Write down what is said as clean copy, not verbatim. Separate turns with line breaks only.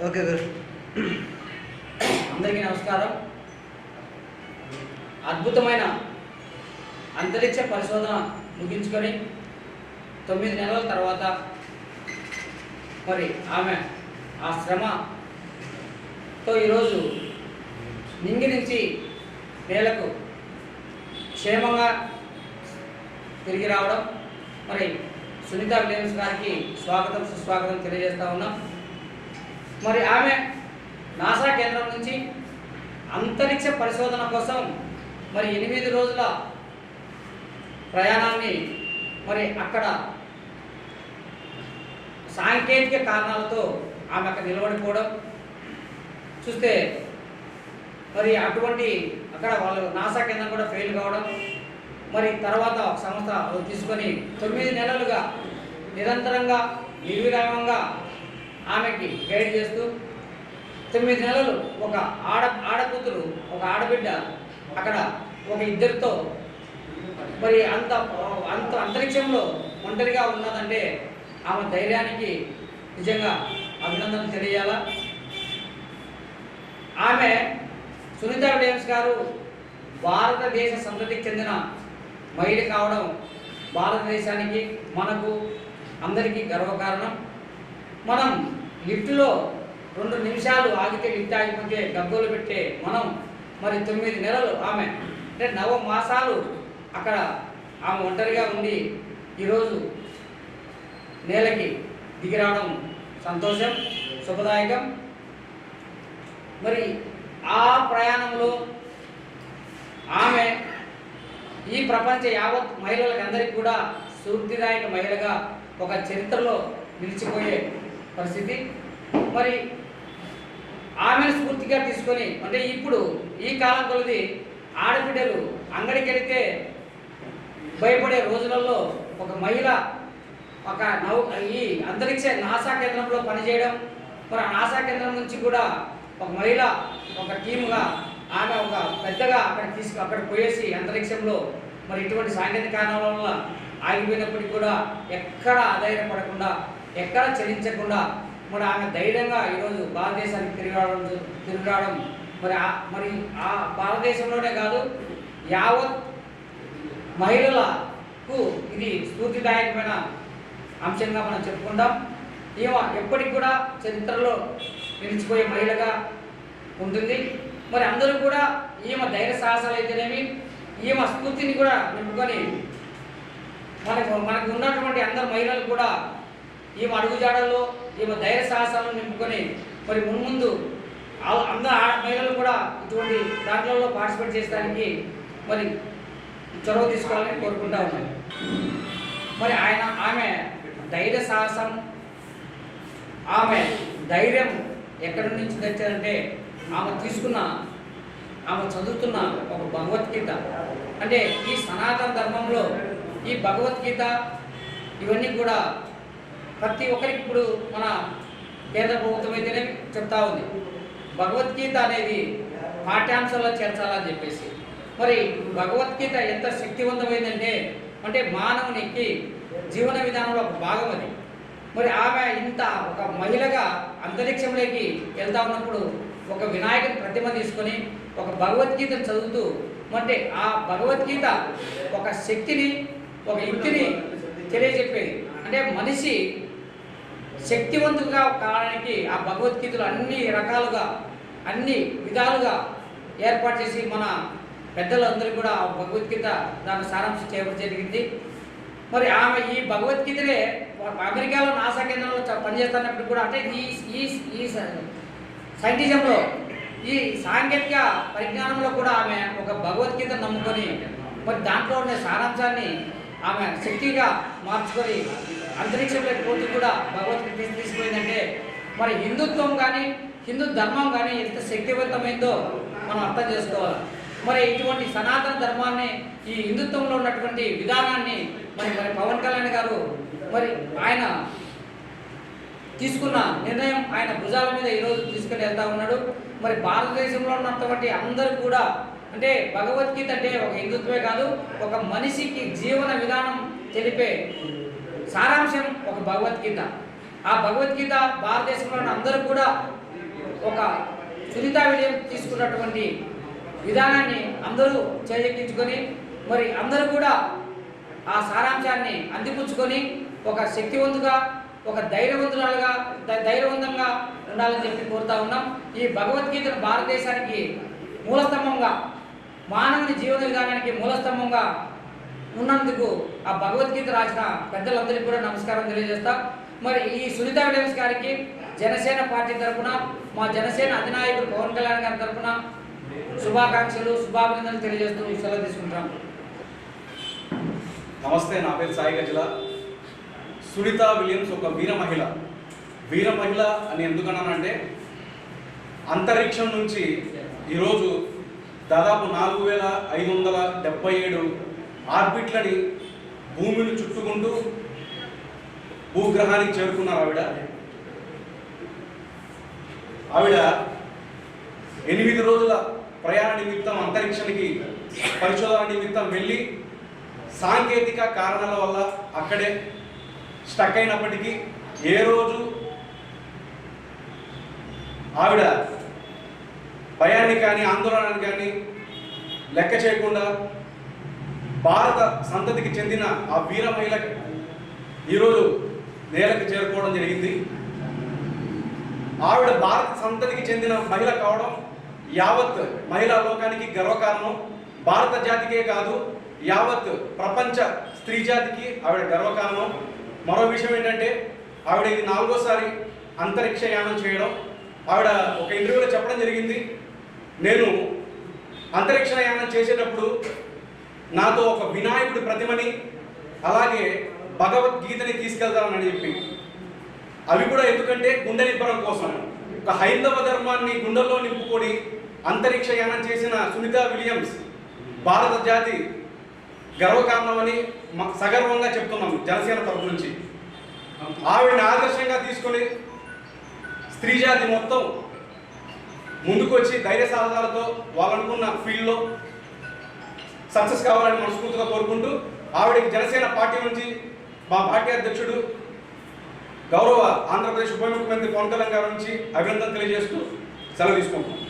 Okay గురు.
అందరికీ నమస్కారం. అద్భుతమైన అంతరిక్ష పరిశోధన ముగించుకొని 9 నెలల తర్వాత మరి ఆమె ఆ శ్రమతో ఈరోజు నింగి నుంచి నేలకు క్షేమంగా తిరిగి రావడం, మరి సునీత విలియమ్స్ గారికి స్వాగతం సుస్వాగతం తెలియజేస్తూ ఉన్నాం. మరి ఆమె నాసా కేంద్రం నుంచి అంతరిక్ష పరిశోధన కోసం మరి 8 రోజుల ప్రయాణాన్ని మరి అక్కడ సాంకేతిక కారణాలతో ఆమె అక్కడ నిలబడిపోవడం చూస్తే మరి అటువంటి అక్కడ వాళ్ళు నాసా కేంద్రం కూడా ఫెయిల్ కావడం, మరి తర్వాత ఒక సంస్థ తీసుకొని 9 నెలలుగా నిరంతరంగా నిర్విరామంగా ఆమెకి గైడ్ చేస్తూ 9 నెలలు ఒక ఆడకూతురు ఒక ఆడబిడ్డ అక్కడ ఒక ఇద్దరితో మరి అంత అంతరిక్షంలో ఒంటరిగా ఉన్నదంటే ఆమె ధైర్యానికి నిజంగా అభినందనలు తెలియాలా. ఆమె సునీత విలియమ్స్ గారు భారతదేశ సంతతికి చెందిన మహిళ కావడం భారతదేశానికి మనకు అందరికీ గర్వకారణం. మనం లిఫ్ట్లో 2 నిమిషాలు ఆగితే లిఫ్ట్ ఆగిపోతే గగ్గోలు పెట్టే మనం మరి 9 నెలలు ఆమె అంటే 9 మాసాలు అక్కడ ఆమె ఒంటరిగా ఉండి ఈరోజు నేలకి దిగి రావడం సంతోషం, శుభదాయకం. మరి ఆ ప్రయాణంలో ఆమె ఈ ప్రపంచ యావత్ మహిళలకు అందరికీ కూడా స్ఫూర్తిదాయక మహిళగా ఒక చరిత్రలో నిలిచిపోయే పరిస్థితి. మరి ఆమెను స్ఫూర్తిగా తీసుకొని అంటే ఇప్పుడు ఈ కాలం కొలది ఆడబిడ్డలు అంగడికి వెళితే భయపడే రోజులలో ఒక మహిళ ఒక ఈ అంతరిక్ష నాసా కేంద్రంలో పనిచేయడం, మరి ఆ నాసా కేంద్రం నుంచి కూడా ఒక మహిళ ఒక టీముగా ఆమె ఒక పెద్దగా అక్కడ పోయేసి అంతరిక్షంలో మరి ఇటువంటి సాంకేతిక కారణాల వల్ల ఆగిపోయినప్పటికీ కూడా ఎక్కడ అధైర్యపడకుండా ఎక్కడ చలించకుండా మరి ఆమె ధైర్యంగా ఈరోజు భారతదేశానికి తిరిగి రావడం మరి ఆ భారతదేశంలోనే కాదు యావత్ మహిళలకు ఇది స్ఫూర్తిదాయకమైన అంశంగా మనం చెప్పుకుంటాం. ఈమె ఎప్పటికి కూడా చరిత్రలో నిలిచిపోయే మహిళగా ఉంటుంది. మరి అందరూ కూడా ఈమె ధైర్య సాహసాలు అయితేనేమి ఈమె స్ఫూర్తిని కూడా నింపుకొని మనకు ఉన్నటువంటి అందరు మహిళలు కూడా ఈమె అడుగుజాడల్లో ఈమె ధైర్య సాహసాలను నింపుకొని మరి మున్ముందు అందరు మహిళలు కూడా ఇటువంటి దాంట్లో పార్టిసిపేట్ చేసడానికి మరి చొరవ తీసుకోవాలని కోరుకుంటా ఉన్నాను. మరి ఆమె ధైర్య సాహసం ఆమె ధైర్యం ఎక్కడి నుంచి తెచ్చారంటే ఆమె చదువుతున్న ఒక భగవద్గీత అంటే ఈ సనాతన ధర్మంలో ఈ భగవద్గీత ఇవన్నీ కూడా ప్రతి ఒక్కరికి ఇప్పుడు మన కేంద్ర ప్రభుత్వం అయితేనే చెప్తా ఉంది భగవద్గీత అనేది పాఠ్యాంశాల్లో చేర్చాలని చెప్పేసి. మరి భగవద్గీత ఎంత శక్తివంతమైందంటే అంటే మానవునికి జీవన విధానంలో ఒక భాగం అది. మరి ఆమె ఇంత ఒక మహిళగా అంతరిక్షంలోకి వెళ్తా ఉన్నప్పుడు ఒక వినాయకుని ప్రతిమ తీసుకొని ఒక భగవద్గీతను చదువుతూ అంటే ఆ భగవద్గీత ఒక శక్తిని ఒక యుక్తిని తెలియజెప్పేది. అంటే మనిషి శక్తివంతుగా కావడానికి ఆ భగవద్గీతలు అన్ని రకాలుగా అన్ని విధాలుగా ఏర్పాటు చేసి మన పెద్దలందరూ కూడా భగవద్గీత దాని సారాంశం చేయడం జరిగింది. మరి ఆమె ఈ భగవద్గీతనే అమెరికాలో నాసా కేంద్రంలో పనిచేస్తున్నప్పుడు కూడా అంటే ఈ సైంటిజంలో ఈ సాంకేతిక పరిజ్ఞానంలో కూడా ఆమె ఒక భగవద్గీత నమ్ముకొని మరి దాంట్లో ఉన్న సారాంశాన్ని ఆమె శక్తిగా మార్చుకొని అంతరిక్షంలోకి పోతూ కూడా భగవద్గీత తీసుకుపోయిందంటే మరి హిందుత్వం కానీ హిందూ ధర్మం కానీ ఎంత శక్తివంతమైందో మనం అర్థం చేసుకోవాలి. మరి ఇటువంటి సనాతన ధర్మాన్ని ఈ హిందుత్వంలో ఉన్నటువంటి విధానాన్ని మరి పవన్ కళ్యాణ్ గారు మరి ఆయన తీసుకున్న నిర్ణయం ఆయన భుజాల మీద ఈరోజు తీసుకుని వెళ్తా ఉన్నాడు. మరి భారతదేశంలో ఉన్నటువంటి అందరూ కూడా అంటే భగవద్గీత అంటే ఒక హిందుత్వమే కాదు ఒక మనిషికి జీవన విధానం తెలిపే సారాంశం ఒక భగవద్గీత. ఆ భగవద్గీత భారతదేశంలో అందరూ కూడా ఒక సునీతా విలియం తీసుకున్నటువంటి విధానాన్ని అందరూ చేజెక్కించుకొని మరి అందరూ కూడా ఆ సారాంశాన్ని అందిపుచ్చుకొని ఒక శక్తివంతుగా ఒక ధైర్యవంతంగా ఉండాలని చెప్పి కోరుతా ఉన్నాం. ఈ భగవద్గీతను భారతదేశానికి మూలస్తంభంగా, మానవుని జీవన విధానానికి మూలస్తంభంగా ఉన్నందుకు ఆ భగవద్గీత రాసిన పెద్దలందరికీ కూడా నమస్కారం తెలియజేస్తాం. మరి ఈ సునీతా విలియమ్స్ గారికి జనసేన పార్టీ తరఫున, మా జనసేన అధినాయకుడు పవన్ కళ్యాణ్ గారి తరఫున శుభాకాంక్షలు, శుభాభినందనలు తెలియజేస్తూ సెలవు తీసుకుంటాం.
నమస్తే, నా పేరు సాయి గజల. సునీతా విలియమ్స్ ఒక వీర మహిళ అని ఎందుకన్నానంటే, అంతరిక్షం నుంచి ఈరోజు దాదాపు 4577 ఆర్బిట్లని భూమిని చుట్టుకుంటూ భూగ్రహానికి చేరుకున్నారు. ఆవిడ 8 రోజుల ప్రయాణ నిమిత్తం అంతరిక్షానికి పరిశోధన నిమిత్తం వెళ్ళి సాంకేతిక కారణాల వల్ల అక్కడే స్టక్ అయినప్పటికీ ఏ రోజు ఆవిడ భయాన్ని కానీ ఆందోళనని కానీ లెక్క చేయకుండా భారత సంతతికి చెందిన ఆ వీర మహిళ ఈరోజు నేలకు చేరుకోవడం జరిగింది. ఆవిడ భారత సంతతికి చెందిన మహిళ కావడం యావత్ మహిళా లోకానికి గర్వకారణం. భారత జాతికే కాదు, యావత్ ప్రపంచ స్త్రీ జాతికి ఆవిడ గర్వకారణం. మరో విషయం ఏంటంటే, ఆవిడ ఇది 4వసారి అంతరిక్ష యానం చేయడం. ఆవిడ ఒక ఇంటర్వ్యూలో చెప్పడం జరిగింది, నేను అంతరిక్ష యానం చేసేటప్పుడు నాతో ఒక వినాయకుడి ప్రతిమని అలాగే భగవద్గీతని తీసుకెళ్తానని చెప్పి. అవి కూడా ఎందుకంటే గుండె నింపడం కోసం, ఒక హైందవ ధర్మాన్ని గుండెల్లో నింపుకొని అంతరిక్ష యానం చేసిన సునీతా విలియమ్స్ భారత జాతి గర్వకారణమని సగర్వంగా చెప్తున్నాం జనసేన తరఫు నుంచి. ఆవిడని ఆదర్శంగా తీసుకొని స్త్రీ జాతి మొత్తం ముందుకొచ్చి ధైర్య సాధనాలతో వాళ్ళనుకున్న ఫీల్డ్లో సక్సెస్ కావాలని మనస్ఫూర్తిగా కోరుకుంటూ, ఆవిడకి జనసేన పార్టీ నుంచి మా పార్టీ అధ్యక్షుడు గౌరవ ఆంధ్రప్రదేశ్ ఉప ముఖ్యమంత్రి పవన్ కళ్యాణ్ గారి నుంచి అభినందన తెలియజేస్తూ సెలవు తీసుకుంటున్నాం.